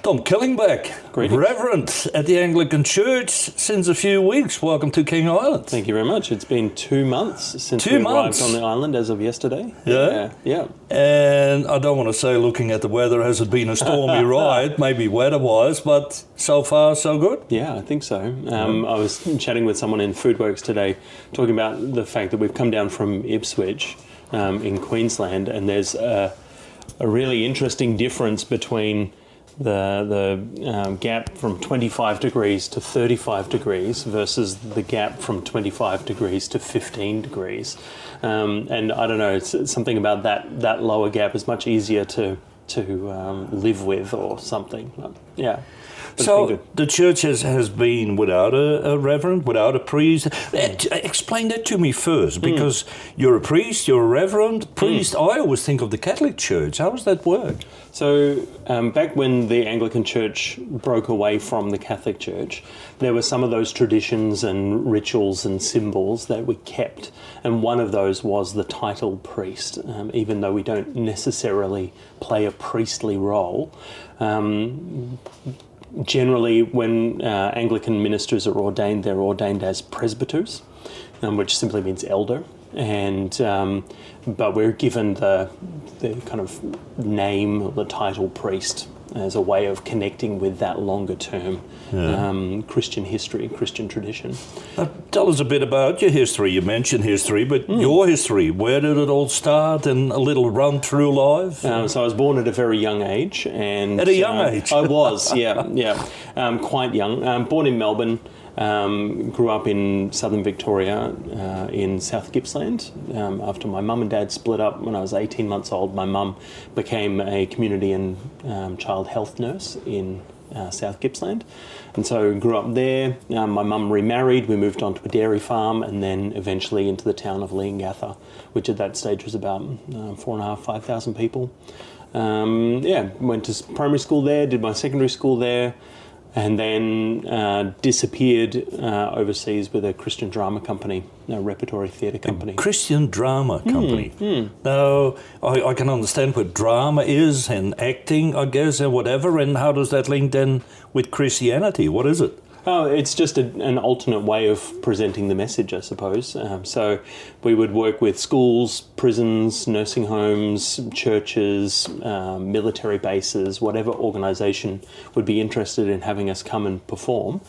Tom Killingbeck, Reverend at the Anglican Church since a few weeks. Welcome to King Island. Thank you very much. It's been 2 months since we arrived on the island as of yesterday. Yeah. And I don't want to say, looking at the weather, has it been a stormy ride? Maybe weather-wise, but so far so good. Yeah, I think so. I was chatting with someone in Foodworks today, talking about the fact that we've come down from Ipswich in Queensland, and there's a really interesting difference between the gap from 25 degrees to 35 degrees versus the gap from 25 degrees to 15 degrees. And I don't know, it's something about that lower gap is much easier to live with or something. Yeah. So the church has been without a reverend, without a priest. Explain that to me first, because you're a priest, you're a reverend, priest. I always think of the Catholic Church. How does that work? So back when the Anglican Church broke away from the Catholic Church, there were some of those traditions and rituals and symbols that we kept. And one of those was the title priest, even though we don't necessarily play a priestly role. Generally, when Anglican ministers are ordained, they're ordained as presbyters, which simply means elder. And but we're given the kind of name, the title priest, as a way of connecting with that longer term Christian history, Christian tradition. Tell us a bit about your history. You mentioned history, but your history, where did it all start, and a little run through life? So I was born at a very young age. And at a young age? I was, quite young. Born in Melbourne. Grew up in southern Victoria in South Gippsland. After my mum and dad split up when I was 18 months old, my mum became a community and child health nurse in South Gippsland. And so grew up there. My mum remarried. We moved on to a dairy farm and then eventually into the town of Leongatha, which at that stage was about 4,500 people. Went to primary school there, did my secondary school there, and then disappeared overseas with a Christian drama company, a repertory theatre company. Christian drama company. Now, I can understand what drama is and acting, I guess, and whatever, and how does that link then with Christianity? What is it? Oh, it's just an alternate way of presenting the message, I suppose. So we would work with schools, prisons, nursing homes, churches, military bases, whatever organisation would be interested in having us come and perform.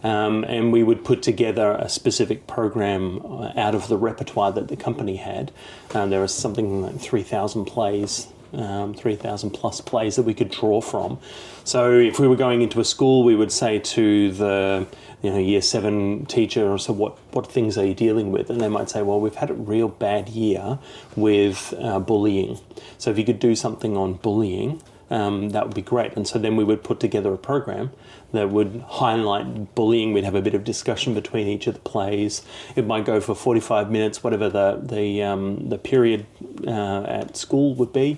And we would put together a specific program out of the repertoire that the company had. There was something like 3,000 plays. 3,000 plus plays that we could draw from. So if we were going into a school, we would say to the year 7 teacher, or so what things are you dealing with? And they might say, well, we've had a real bad year with bullying. So if you could do something on bullying, that would be great. And so then we would put together a program that would highlight bullying. We'd have a bit of discussion between each of the plays. It might go for 45 minutes, whatever the period at school would be.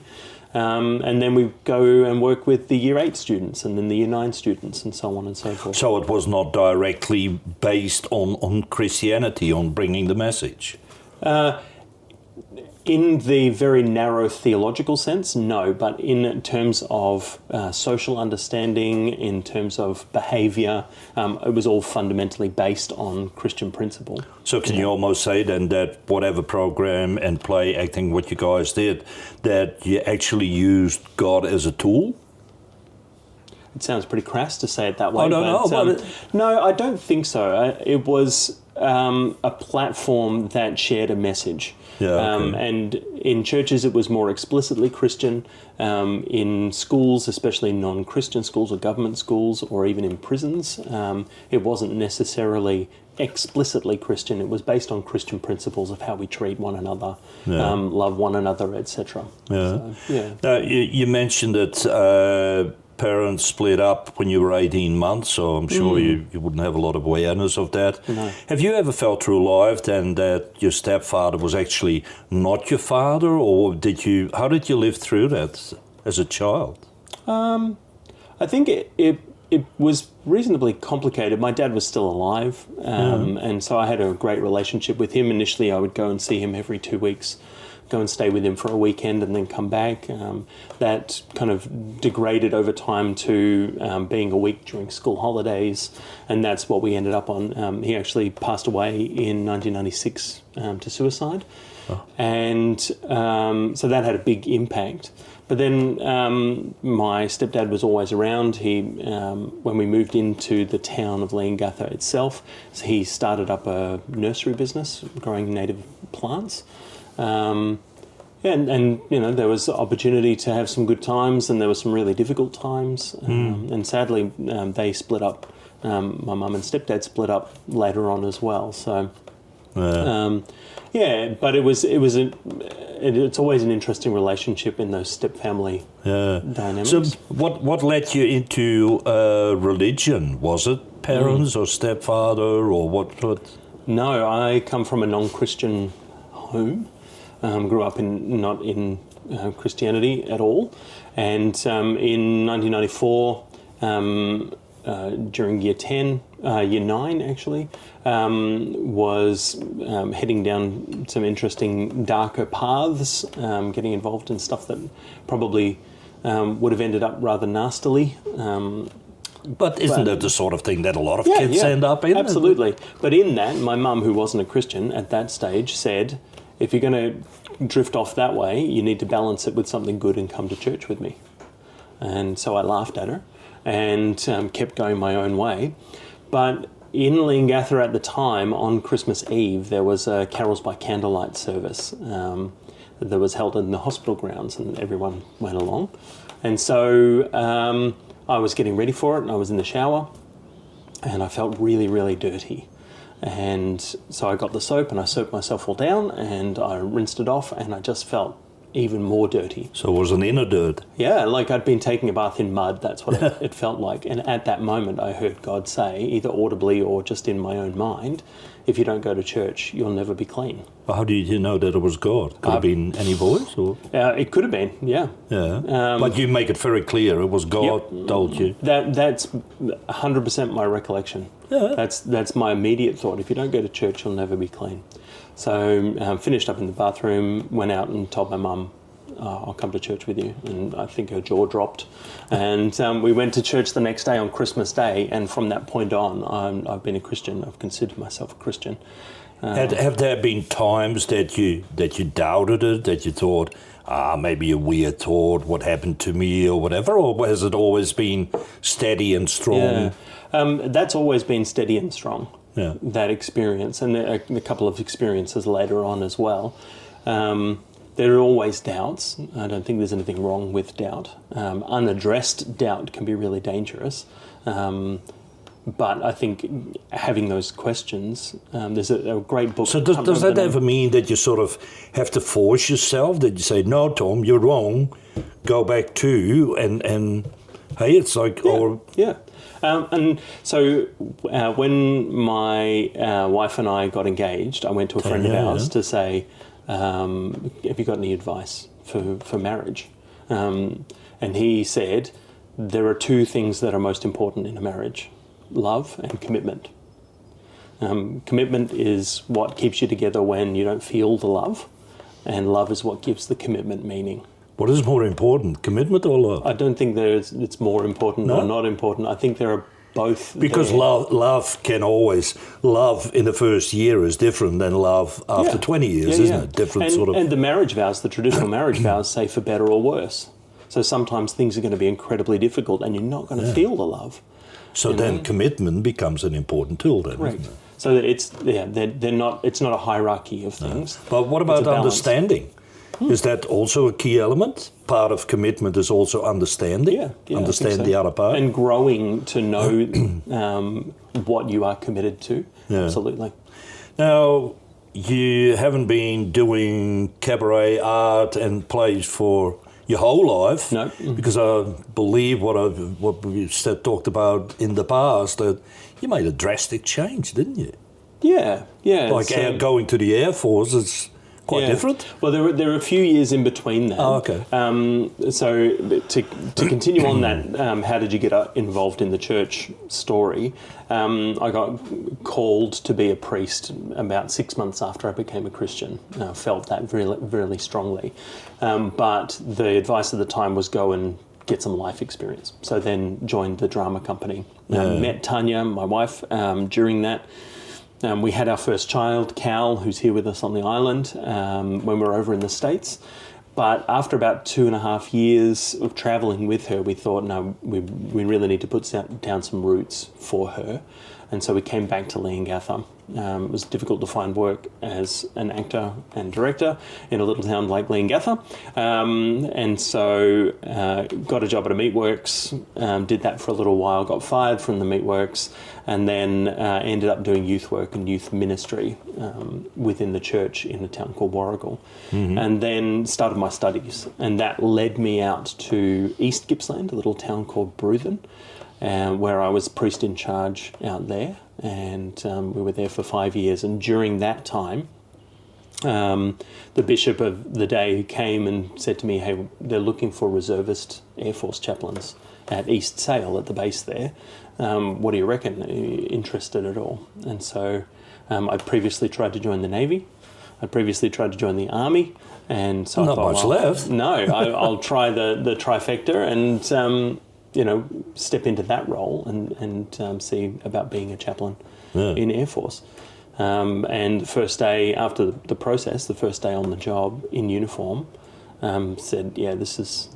And then we go and work with the year 8 students and then the year 9 students and so on and so forth. So it was not directly based on Christianity, on bringing the message? In the very narrow theological sense, no, but in terms of social understanding, in terms of behaviour, it was all fundamentally based on Christian principle. So can you almost say then that whatever program and play, acting, what you guys did, that you actually used God as a tool? It sounds pretty crass to say it that way. I don't know. No, I don't think so. It was a platform that shared a message. And in churches it was more explicitly Christian. In schools, especially non-Christian schools or government schools or even in prisons, it wasn't necessarily explicitly Christian. It was based on Christian principles of how we treat one another, love one another, etc. Now, you mentioned that parents split up when you were 18 months, so I'm sure you wouldn't have a lot of awareness of that. No. Have you ever felt through life then that your stepfather was actually not your father, or how did you live through that as a child? I think it was reasonably complicated. My dad was still alive, and so I had a great relationship with him. Initially, I would go and see him every 2 weeks go and stay with him for a weekend and then come back. That kind of degraded over time to being a week during school holidays, and that's what we ended up on. He actually passed away in 1996 to suicide, and so that had a big impact. But then my stepdad was always around. He, when we moved into the town of Leongatha itself, so he started up a nursery business growing native plants. And you know, there was opportunity to have some good times, and there were some really difficult times. And sadly, they split up. My mum and stepdad split up later on as well. So. Yeah, but it's always an interesting relationship in those step family dynamics. So what led you into religion? Was it parents or stepfather or what? No, I come from a non-Christian home. Grew up not in Christianity at all, and in 1994. During year 9 actually, was heading down some interesting darker paths, getting involved in stuff that probably would have ended up rather nastily. But isn't that the sort of thing that a lot of kids end up in? Absolutely. But in that, my mum, who wasn't a Christian at that stage, said, if you're going to drift off that way, you need to balance it with something good and come to church with me. And so I laughed at her and kept going my own way. But in Leongatha at the time, on Christmas Eve, there was a Carols by Candlelight service that was held in the hospital grounds, and everyone went along. And so I was getting ready for it, and I was in the shower, and I felt really, really dirty. And so I got the soap, and I soaped myself all down, and I rinsed it off, and I just felt even more dirty. So it was an inner dirt. Yeah, like I'd been taking a bath in mud. That's what it felt like. And at that moment, I heard God say, either audibly or just in my own mind, if you don't go to church, you'll never be clean. How did you know that it was God? Could it have been any voice? Or? It could have been, yeah. But you make it very clear it was God told you. That's 100% my recollection. Yeah. That's my immediate thought. If you don't go to church, you'll never be clean. So finished up in the bathroom, went out and told my mum, I'll come to church with you. And I think her jaw dropped. And we went to church the next day on Christmas Day. And from that point on, I've been a Christian. I've considered myself a Christian. Have there been times that you doubted it, that you thought, maybe a weird thought, what happened to me or whatever? Or has it always been steady and strong? Yeah. That's always been steady and strong. Yeah. That experience, and a couple of experiences later on as well. There are always doubts. I don't think there's anything wrong with doubt. Unaddressed doubt can be really dangerous. But I think having those questions, there's a great book. So does that ever mean that you sort of have to force yourself, that you say, no, Tom, you're wrong, go back to, and hey, it's like... And so when my wife and I got engaged, I went to a friend of ours to say, have you got any advice for marriage? And he said, there are two things that are most important in a marriage: love and commitment. Commitment is what keeps you together when you don't feel the love, and love is what gives the commitment meaning. What is more important, commitment or love? I don't think it's more important or not important. I think there are both. Because love in the first year is different than love after 20 years, isn't it? Different sort of... And the marriage vows, the traditional marriage vows, say for better or worse. So sometimes things are going to be incredibly difficult and you're not going to feel the love. So then commitment becomes an important tool then, right. Isn't it? So it's not a hierarchy of things. But what about understanding? Is that also a key element? Part of commitment is also understanding. Understand the other part. And growing to know what you are committed to. Yeah. Absolutely. Now, you haven't been doing cabaret art and plays for your whole life. No. Because I believe what we've talked about in the past, that you made a drastic change, didn't you? Yeah. Like going to the Air Force, it's Quite different? Well, there are a few years in between that. Oh, okay. So to continue on that, how did you get involved in the church story? I got called to be a priest about 6 months after I became a Christian. I felt that really, really strongly. But the advice at the time was go and get some life experience. So then joined the drama company. Met Tanya, my wife, during that. We had our first child, Cal, who's here with us on the island, when we were over in the States. But after about 2.5 years of travelling with her, we thought, no, we really need to put down some roots for her. And so we came back to Leongatha. It was difficult to find work as an actor and director in a little town like Leongatha. And so got a job at a meatworks, did that for a little while, got fired from the meatworks, and then ended up doing youth work and youth ministry within the church in a town called Warrigal. Mm-hmm. And then started my studies. And that led me out to East Gippsland, a little town called Bruthen, where I was priest in charge out there, and we were there for 5 years. And during that time, the bishop of the day came and said to me, hey, they're looking for reservist Air Force chaplains at East Sale at the base there. What do you reckon? Are you interested at all? And so I previously tried to join the Navy. I previously tried to join the Army. And so not I thought, much left. No, I'll try the trifecta and step into that role and see about being a chaplain in Air Force. And the first day after the process, the first day on the job in uniform, said, yeah, this is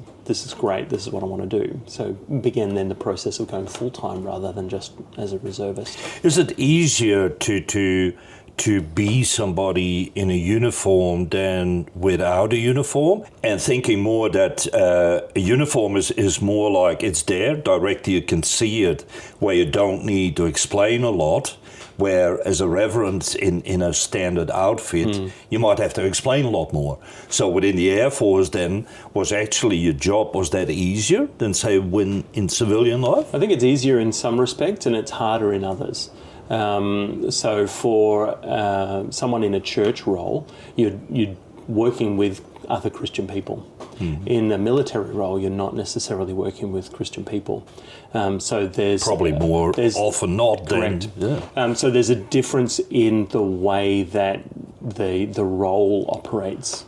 great. This is what I want to do. So began then the process of going full time rather than just as a reservist. Is it easier to be somebody in a uniform than without a uniform? And thinking more that a uniform is more like it's there, directly you can see it, where you don't need to explain a lot, where as a reverend in a standard outfit, you might have to explain a lot more. So within the Air Force then, was actually your job, was that easier than say when in civilian life? I think it's easier in some respects and it's harder in others. So for someone in a church role, you're working with other Christian people. Mm-hmm. In a military role, you're not necessarily working with Christian people. So there's probably more often not. Correct. Yeah. So there's a difference in the way that the role operates.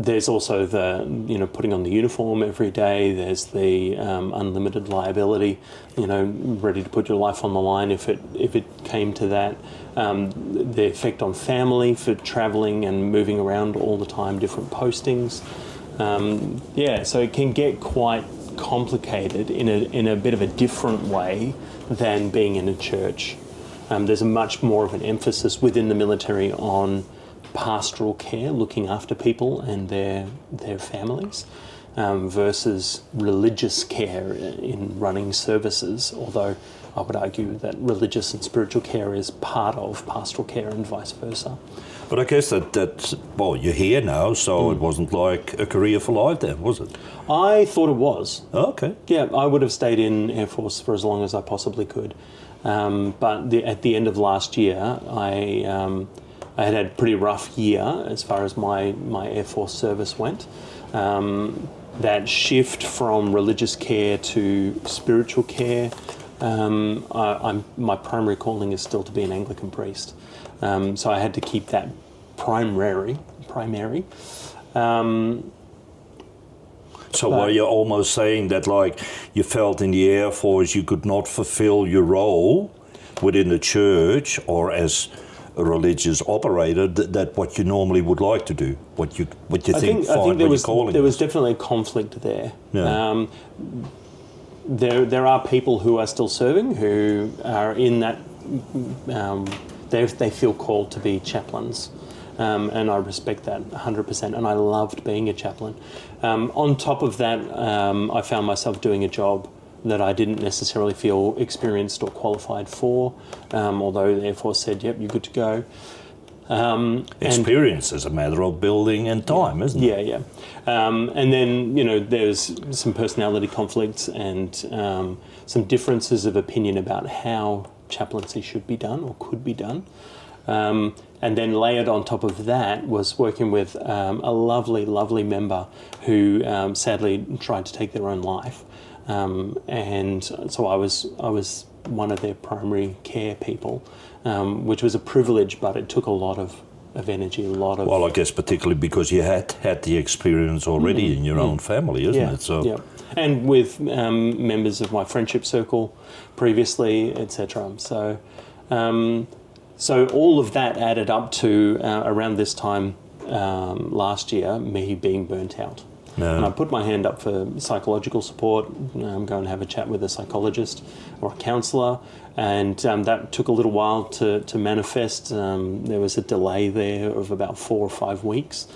There's also the putting on the uniform every day. There's the unlimited liability, ready to put your life on the line if it came to that. The effect on family for travelling and moving around all the time, different postings. So it can get quite complicated in a bit of a different way than being in a church. There's a much more of an emphasis within the military on pastoral care, looking after people and their families, versus religious care in running services, although I would argue that religious and spiritual care is part of pastoral care and vice versa. But I guess that you're here now, so it wasn't like a career for life then, was it? I thought it was. Oh, okay. Yeah, I would have stayed in Air Force for as long as I possibly could. But at the end of last year, I had a pretty rough year as far as my Air Force service went. That shift from religious care to spiritual care, my primary calling is still to be an Anglican priest. So I had to keep that primary. So were you almost saying that like you felt in the Air Force you could not fulfill your role within the church or as a religious operator that what you normally would like to do, what you think there was definitely a conflict there. Yeah. There are people who are still serving who are in that they feel called to be chaplains, and I respect that 100%. And I loved being a chaplain. On top of that, I found myself doing a job that I didn't necessarily feel experienced or qualified for, although the Air Force said, yep, you're good to go. Experience is a matter of building and time, isn't it? Yeah. And then, there's some personality conflicts and some differences of opinion about how chaplaincy should be done or could be done. And then layered on top of that was working with a lovely, lovely member who sadly tried to take their own life. And so I was one of their primary care people, which was a privilege, but it took a lot of energy, a lot of... Well, I guess particularly because you had the experience already in your own family, isn't it? So. Yeah, and with members of my friendship circle previously, etc. So all of that added up to around this time last year, me being burnt out. No. And I put my hand up for psychological support, go and have a chat with a psychologist or a counsellor, and that took a little while to manifest. There was a delay there of about 4 or 5 weeks.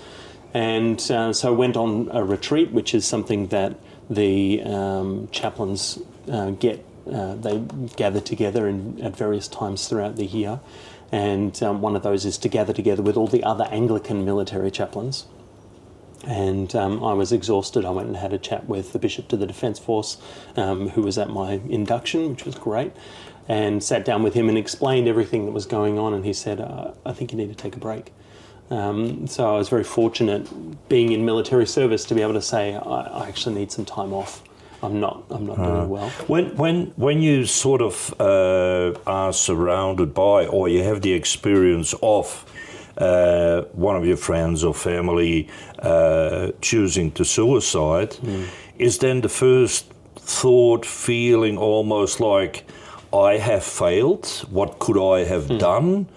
And so I went on a retreat, which is something that the chaplains they gather together at various times throughout the year. And one of those is to gather together with all the other Anglican military chaplains. And I was exhausted. I went and had a chat with the Bishop to the Defence Force, who was at my induction, which was great, and sat down with him and explained everything that was going on. And he said, I think you need to take a break. So I was very fortunate, being in military service, to be able to say, I actually need some time off. I'm not doing well. When you sort of are surrounded by, or you have the experience of one of your friends or family choosing to suicide, is then the first thought, feeling almost like, I have failed? What could I have done?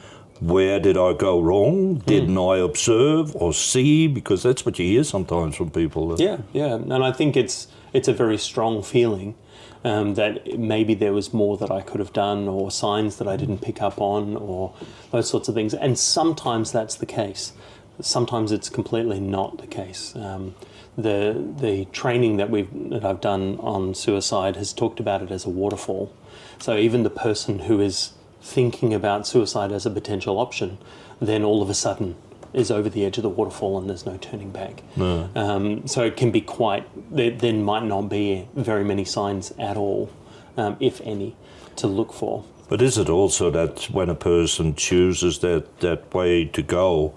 Where did I go wrong? Didn't I observe or see? Because that's what you hear sometimes from people. Yeah. And I think it's a very strong feeling that maybe there was more that I could have done, or signs that I didn't pick up on, or those sorts of things. And sometimes that's the case. Sometimes it's completely not the case. The training that I've done on suicide has talked about it as a waterfall. So even the person who is thinking about suicide as a potential option, then all of a sudden is over the edge of the waterfall and there's no turning back. No. So it can be there might not be very many signs at all, if any, to look for. But is it also that when a person chooses that way to go,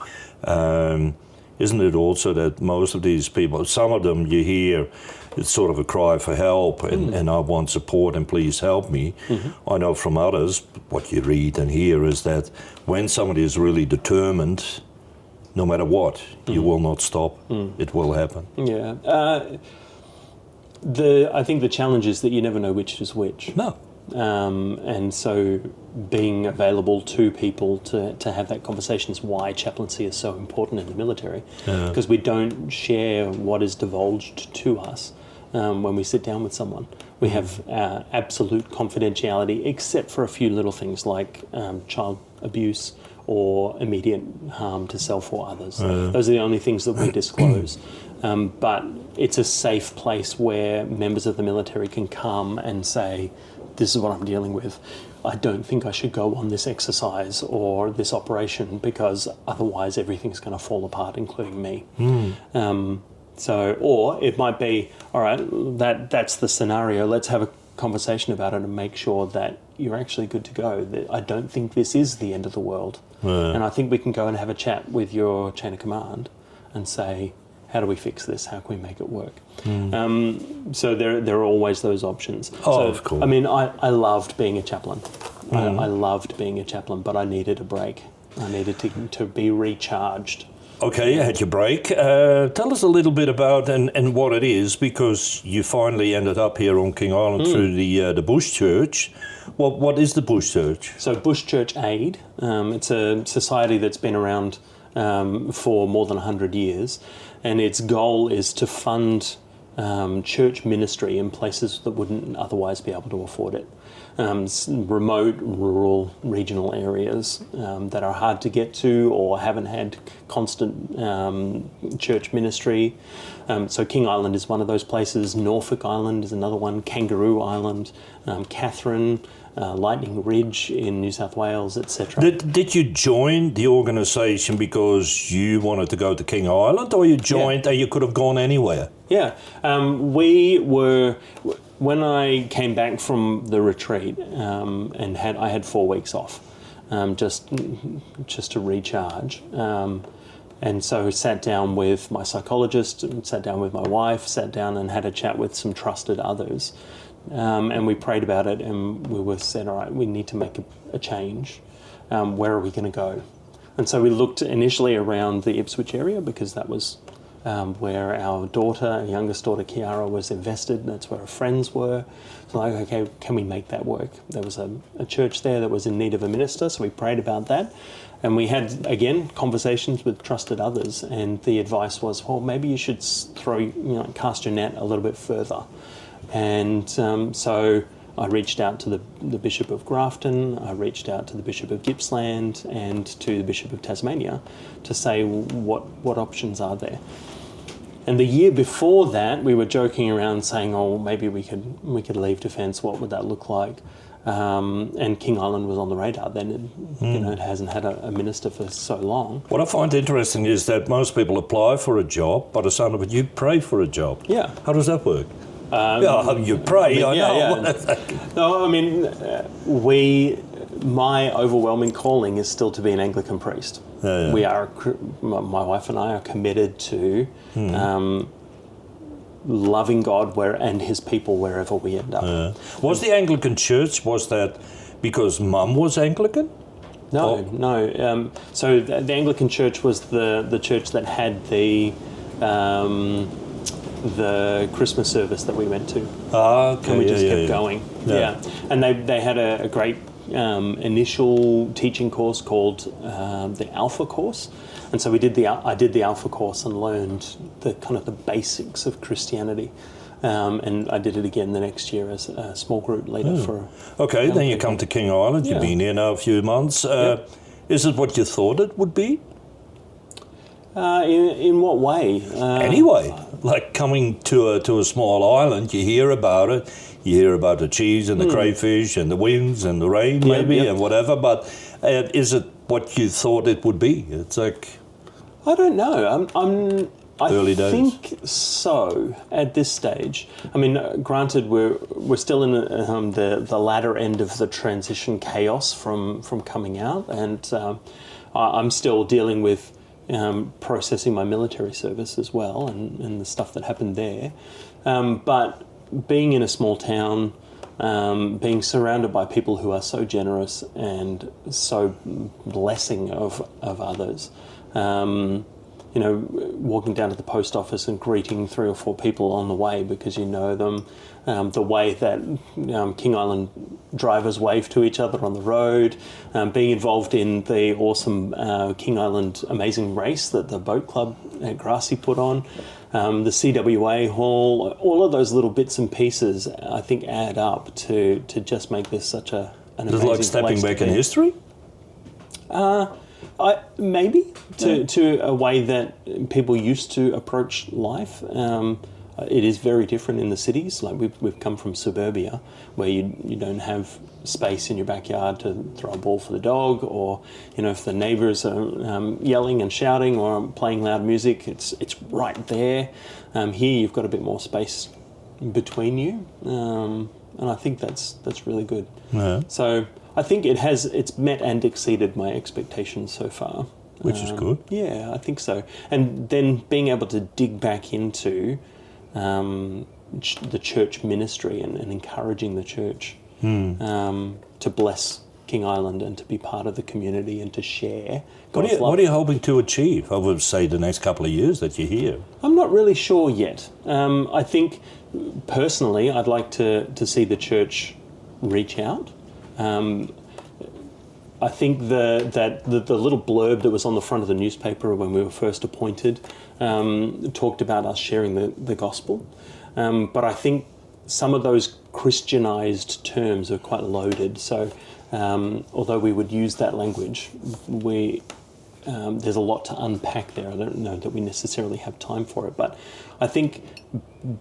isn't it also that most of these people, some of them you hear, it's sort of a cry for help and I want support and please help me. I know from others, what you read and hear is that when somebody is really determined, no matter what, you will not stop. It will happen. Yeah. I think the challenge is that you never know which is which. No. And so being available to people to have that conversation is why chaplaincy is so important in the military, because we don't share what is divulged to us when we sit down with someone. We have absolute confidentiality, except for a few little things like child abuse or immediate harm to self or others. Those are the only things that we disclose. But it's a safe place where members of the military can come and say, this is what I'm dealing with. I don't think I should go on this exercise or this operation because otherwise everything's going to fall apart, including me. Or it might be, all right, that's the scenario. Let's have a conversation about it and make sure that you're actually good to go. I don't think this is the end of the world. And I think we can go and have a chat with your chain of command and say, how do we fix this? How can we make it work? So there are always those options. Of course. I mean, I loved being a chaplain. I loved being a chaplain, but I needed a break. I needed to be recharged. Okay, you had your break. Tell us a little bit about and what it is, because you finally ended up here on King Island through the Bush Church. What is the Bush Church? So Bush Church Aid, it's a society that's been around for more than 100 years, and its goal is to fund church ministry in places that wouldn't otherwise be able to afford it. Remote, rural, regional areas that are hard to get to or haven't had constant church ministry. So King Island is one of those places. Norfolk Island is another one. Kangaroo Island, Catherine, Lightning Ridge in New South Wales, etc. Did you join the organisation because you wanted to go to King Island, or you joined and you could have gone anywhere? Yeah, we were... When I came back from the retreat I had 4 weeks off, just to recharge. And so sat down with my psychologist, sat down with my wife, sat down and had a chat with some trusted others. And we prayed about it, and we said, all right, we need to make a change. Where are we going to go? And so we looked initially around the Ipswich area, because that was where our youngest daughter, Kiara, was invested. That's where her friends were. So like, okay, can we make that work? There was a church there that was in need of a minister, so we prayed about that. And we had, again, conversations with trusted others, and the advice was, well, maybe you should cast your net a little bit further. And so I reached out to the Bishop of Grafton, I reached out to the Bishop of Gippsland and to the Bishop of Tasmania to say what options are there. And the year before that, we were joking around saying, oh, maybe we could leave defence, what would that look like? And King Island was on the radar then. It hasn't had a minister for so long. What I find interesting is that most people apply for a job, but it's only you pray for a job. Yeah. How does that work? You pray, I know. Yeah. No, I mean, my overwhelming calling is still to be an Anglican priest. Yeah. We are, my wife and I are committed to loving God and His people wherever we end up. Was the Anglican Church, was that because Mum was Anglican? No. So the Anglican Church was the church that had the Christmas service that we went to. Okay. And we just kept going. Yeah. And they had a great initial teaching course called the Alpha course. And so I did the Alpha course and learned the kind of the basics of Christianity. And I did it again the next year as a small group leader for... Okay, then you come to King Island. You've been here now a few months. Is it what you thought it would be? In what way? Anyway, like coming to a small island, you hear about it. You hear about the cheese and the crayfish and the winds and the rain, maybe, and whatever. But is it what you thought it would be? It's like... I don't know. Early days. I think so at this stage. I mean, granted, we're still in the latter end of the transition chaos from coming out, and I'm still dealing with processing my military service as well, and the stuff that happened there. But being in a small town, being surrounded by people who are so generous and so blessing of others. Walking down to the post office and greeting 3 or 4 people on the way because you know them, the way that King Island drivers wave to each other on the road, being involved in the awesome King Island Amazing Race that the boat club at Grassy put on, the CWA hall, all of those little bits and pieces I think add up to just make this such an amazing place. Is it like stepping back in history? Maybe to a way that people used to approach life. It is very different in the cities. Like we've come from suburbia, where you don't have space in your backyard to throw a ball for the dog, or if the neighbours are yelling and shouting or playing loud music, it's right there. Here you've got a bit more space between you, and I think that's really good. Yeah. So I think it's met and exceeded my expectations so far. Which is good. Yeah, I think so. And then being able to dig back into the church ministry and encouraging the church to bless King Island and to be part of the community and to share God's love. What are you hoping to achieve over, say, the next couple of years that you're here? I'm not really sure yet. I think, personally, I'd like to see the church reach out. I think the little blurb that was on the front of the newspaper when we were first appointed talked about us sharing the gospel. But I think some of those Christianized terms are quite loaded. So although we would use that language, there's a lot to unpack there. I don't know that we necessarily have time for it. But I think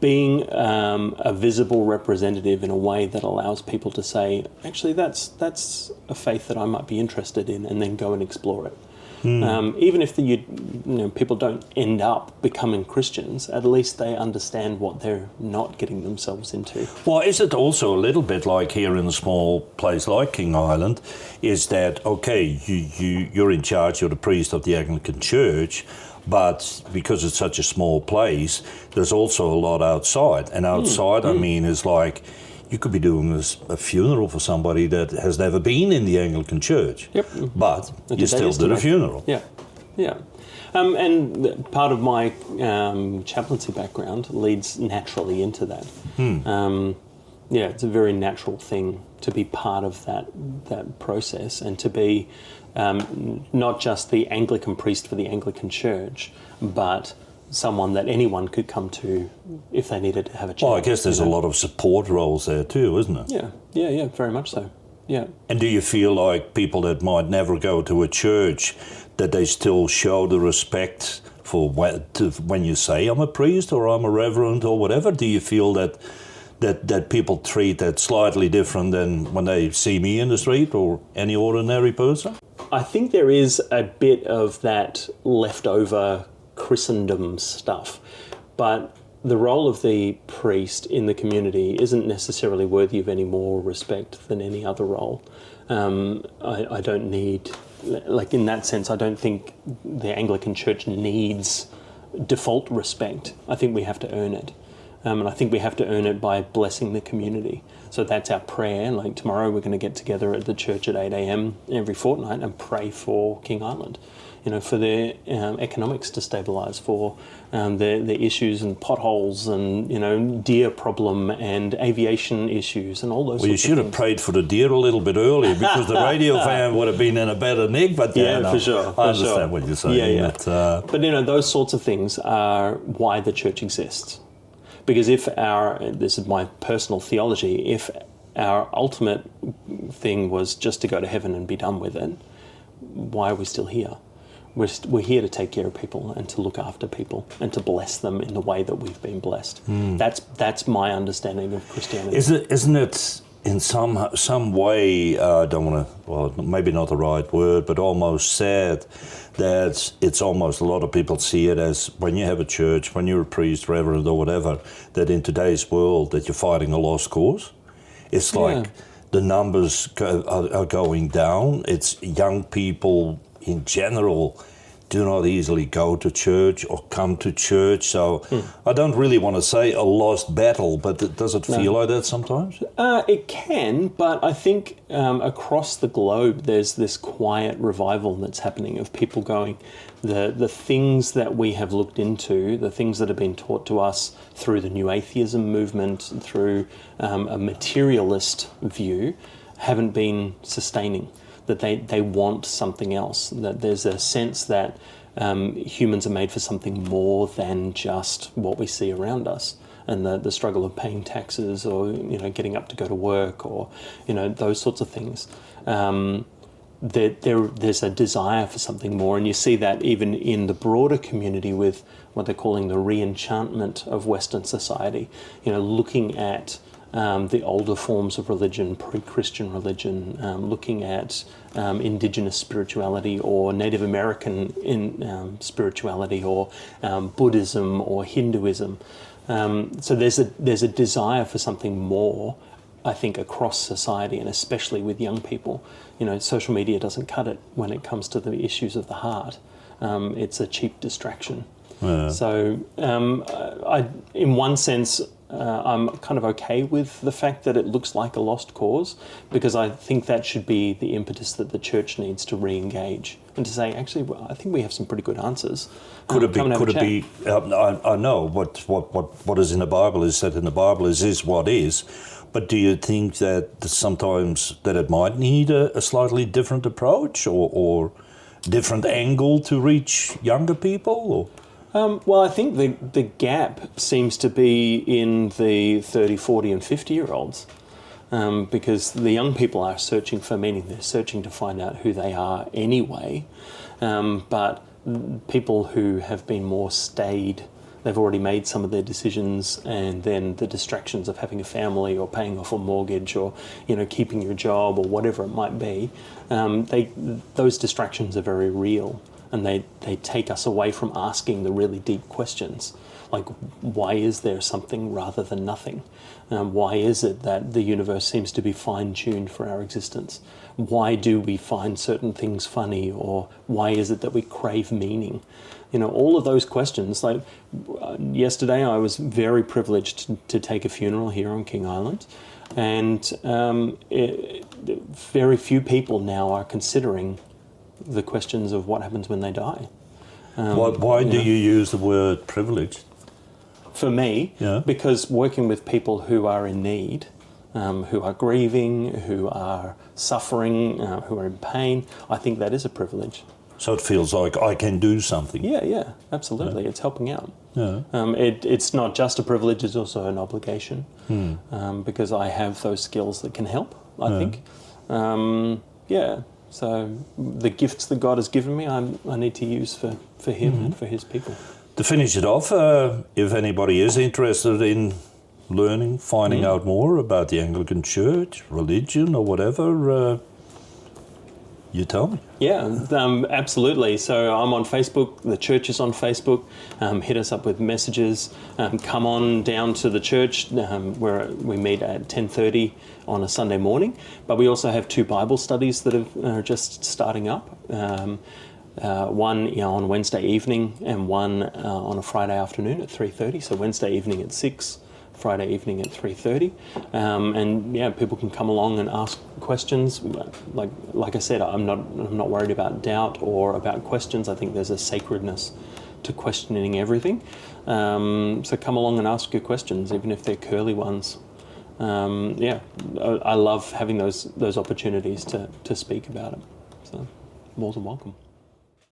being a visible representative in a way that allows people to say, actually, that's a faith that I might be interested in, and then go and explore it. Even if people don't end up becoming Christians, at least they understand what they're not getting themselves into. Well, is it also a little bit like here in a small place like King Island, is that, okay, you're in charge, you're the priest of the Anglican Church, but because it's such a small place, there's also a lot outside. And outside, I mean, is like, you could be doing a funeral for somebody that has never been in the Anglican Church. Yep. But you still did a funeral. Yeah, yeah. And part of my chaplaincy background leads naturally into that. It's a very natural thing to be part of that process and to be not just the Anglican priest for the Anglican Church, but someone that anyone could come to if they needed to have a chat. Well, I guess there's a lot of support roles there too, isn't it? Yeah, very much so. Yeah. And do you feel like people that might never go to a church, that they still show the respect for when you say I'm a priest or I'm a reverend or whatever? Do you feel that people treat that slightly different than when they see me in the street or any ordinary person? I think there is a bit of that leftover Christendom stuff, but the role of the priest in the community isn't necessarily worthy of any more respect than any other role. I don't need, like in that sense, I don't think the Anglican Church needs default respect. I think we have to earn it. And I think we have to earn it by blessing the community. So that's our prayer. Like tomorrow we're going to get together at the church at 8 a.m. every fortnight and pray for King Island. For their economics to stabilise, for the issues and potholes and, deer problem and aviation issues and all those sorts of things. Well, you should have prayed for the deer a little bit earlier because the radio fan would have been in a better nick. But for sure. I understand what you're saying. Yeah. But those sorts of things are why the church exists. Because this is my personal theology, if our ultimate thing was just to go to heaven and be done with it, why are we still here? We're here to take care of people and to look after people and to bless them in the way that we've been blessed. That's my understanding of Christianity. Isn't it in some way, I don't want to, well, maybe not the right word, but almost sad that it's almost a lot of people see it as when you have a church, when you're a priest, reverend or whatever, that in today's world that you're fighting a lost cause. It's like the numbers are going down. It's young people in general do not easily go to church or come to church. So I don't really want to say a lost battle, but does it feel like that sometimes? It can, but I think across the globe there's this quiet revival that's happening of people going, the things that we have looked into, the things that have been taught to us through the new atheism movement, through a materialist view, haven't been sustaining. That they want something else, that there's a sense that humans are made for something more than just what we see around us, and the struggle of paying taxes or getting up to go to work or those sorts of things. There's a desire for something more, and you see that even in the broader community with what they're calling the re-enchantment of Western society, looking at the older forms of religion, pre-Christian religion, looking at indigenous spirituality or Native American spirituality or Buddhism or Hinduism. So there's a desire for something more, I think, across society, and especially with young people. Social media doesn't cut it when it comes to the issues of the heart. It's a cheap distraction. Yeah. So in one sense, I'm kind of okay with the fact that it looks like a lost cause, because I think that should be the impetus that the church needs to re-engage and to say, actually, well, I think we have some pretty good answers. Could it be? I know what is in the Bible is that in the Bible is what is, but do you think that sometimes that it might need a slightly different approach or different angle to reach younger people? Or? Well, I think the gap seems to be in the 30, 40 and 50-year-olds because the young people are searching for meaning. They're searching to find out who they are anyway. But people who have been more staid they've already made some of their decisions, and then the distractions of having a family or paying off a mortgage or, you know, keeping your job or whatever it might be, those distractions are very real, and they take us away from asking the really deep questions. Like, why is there something rather than nothing? Why is it that the universe seems to be fine-tuned for our existence? Why do we find certain things funny? Or why is it that we crave meaning? You know, all of those questions. Like, yesterday I was very privileged to take a funeral here on King Island, and very few people now are considering the questions of what happens when they die. Why do you use the word privilege? For me, Yeah. because working with people who are in need, who are grieving, who are suffering, who are in pain, I think that is a privilege. So it feels like I can do something. Yeah, absolutely. Yeah. It's helping out. Yeah. It's not just a privilege, it's also an obligation, because I have those skills that can help, I think. So the gifts that God has given me, I need to use for Him and for His people. To finish it off, if anybody is interested in learning, finding out more about the Anglican Church, religion or whatever, you tell me. Yeah, absolutely. So I'm on Facebook. The church is on Facebook. Hit us up with messages. Come on down to the church where we meet at 10:30 on a Sunday morning. But we also have 2 Bible studies that are just starting up. One on Wednesday evening and one on a Friday afternoon at 3:30. So Wednesday evening at 6, Friday evening at 3:30. And yeah, people can come along and ask questions. Like I said, I'm not worried about doubt or about questions. I think there's a sacredness to questioning everything. So come along and ask your questions, even if they're curly ones. I love having those opportunities to speak about it. So more than welcome.